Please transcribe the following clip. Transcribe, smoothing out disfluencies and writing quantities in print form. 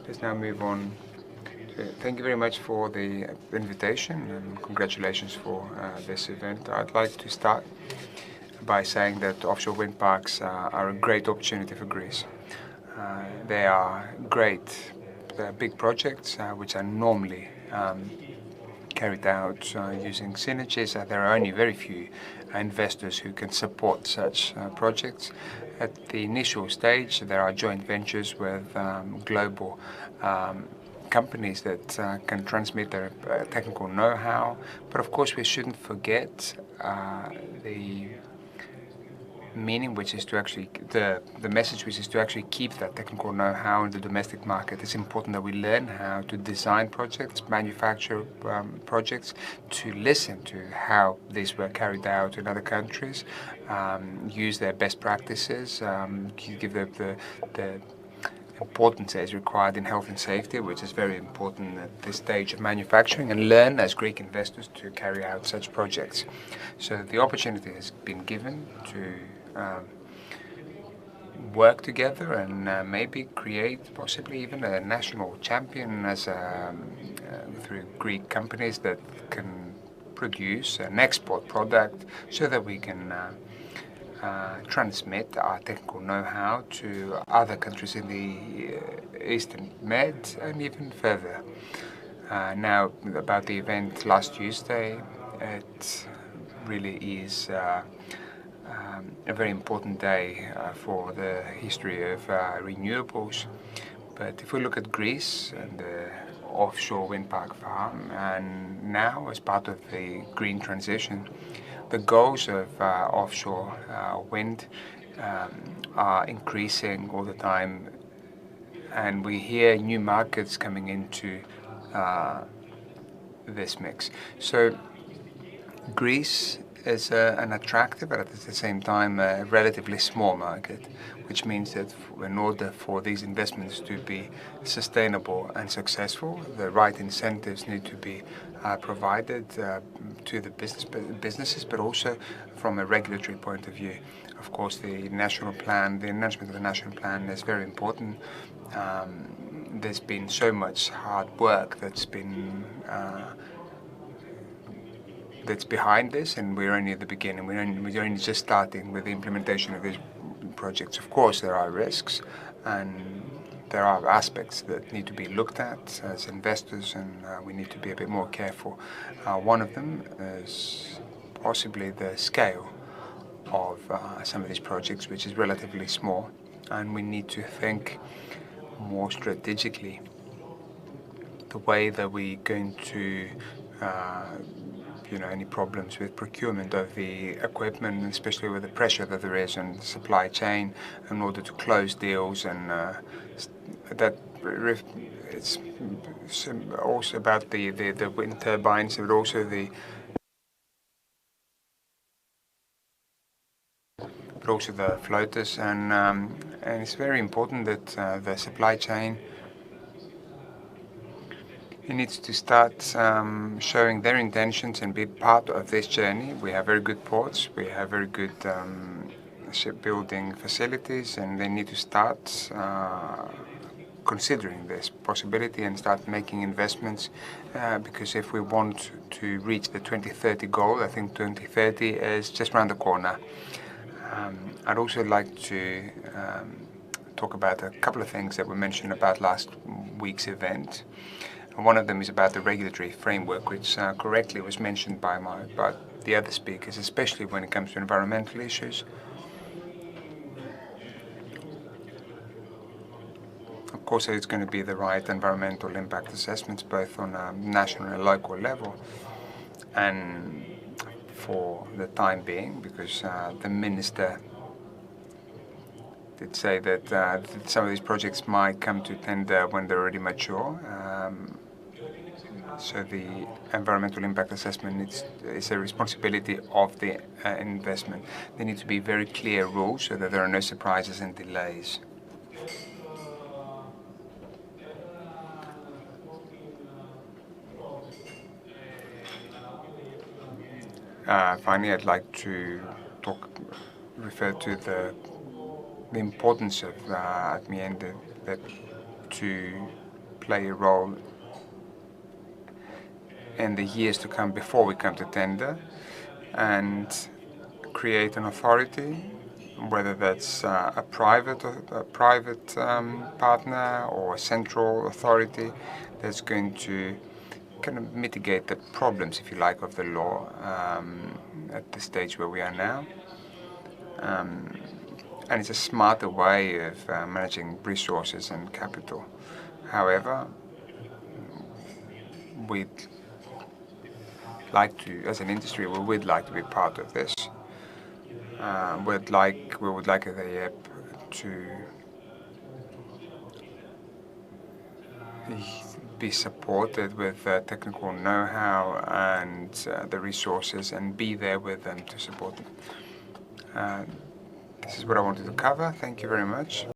Let's now move on. Thank you very much for the invitation and congratulations for this event. I'd like to start by saying that offshore wind parks are a great opportunity for Greece. They are great, they're big projects which are normally carried out using synergies. There are only very few investors who can support such projects. At the initial stage, there are joint ventures with global companies that can transmit their technical know-how. But of course, we shouldn't forget the meaning, which is to actually the message, which is to actually keep that technical know-how in the domestic market. It's important that we learn how to design projects, manufacture projects, to listen to how these were carried out in other countries, use their best practices, give the importance as required in health and safety, which is very important at this stage of manufacturing, and learn as Greek investors to carry out such projects. So the opportunity has been given to work together and maybe create possibly even a national champion as through Greek companies that can produce an export product so that we can transmit our technical know-how to other countries in the Eastern Med and even further. Now, about the event last Tuesday, it really is a very important day for the history of renewables. But if we look at Greece and the offshore wind park farm, and now as part of the green transition, the goals of offshore wind are increasing all the time, and we hear new markets coming into this mix. So Greece is an attractive, but at the same time a relatively small market, which means that in order for these investments to be sustainable and successful, the right incentives need to be provided to the businesses, but also from a regulatory point of view. Of course, the national plan, the enhancement of the national plan is very important. There's been so much hard work that's behind this, and we're only at the beginning. We're only just starting with the implementation of these projects. Of course, there are risks, and there are aspects that need to be looked at as investors, and we need to be a bit more careful. One of them is possibly the scale of some of these projects, which is relatively small, and we need to think more strategically the way that we're going to any problems with procurement of the equipment, especially with the pressure that there is on the supply chain in order to close deals, and that it's also about the wind turbines, but also the floaters, and it's very important that the supply chain needs to start showing their intentions and be part of this journey. We have very good ports, we have very good shipbuilding facilities, and they need to start considering this possibility and start making investments, because if we want to reach the 2030 goal, I think 2030 is just around the corner. I'd also like to talk about a couple of things that were mentioned about last week's event. One of them is about the regulatory framework, which correctly was mentioned by the other speakers, especially when it comes to environmental issues. Of course, it's going to be the right environmental impact assessments, both on a national and local level. And for the time being, because the minister did say that some of these projects might come to tender when they're already mature. So the environmental impact assessment is a responsibility of the investment. There need to be very clear rules so that there are no surprises and delays. Finally, I'd like to refer to the importance of at the end that to play a role in the years to come before we come to tender, and create an authority, whether that's a private partner or a central authority that's going to kind of mitigate the problems, if you like, of the law at the stage where we are now. And it's a smarter way of managing resources and capital. However, we'd like to, as an industry, we would like to be part of this. We would like at the EP to be supported with technical know-how and the resources, and be there with them to support them. This is what I wanted to cover. Thank you very much.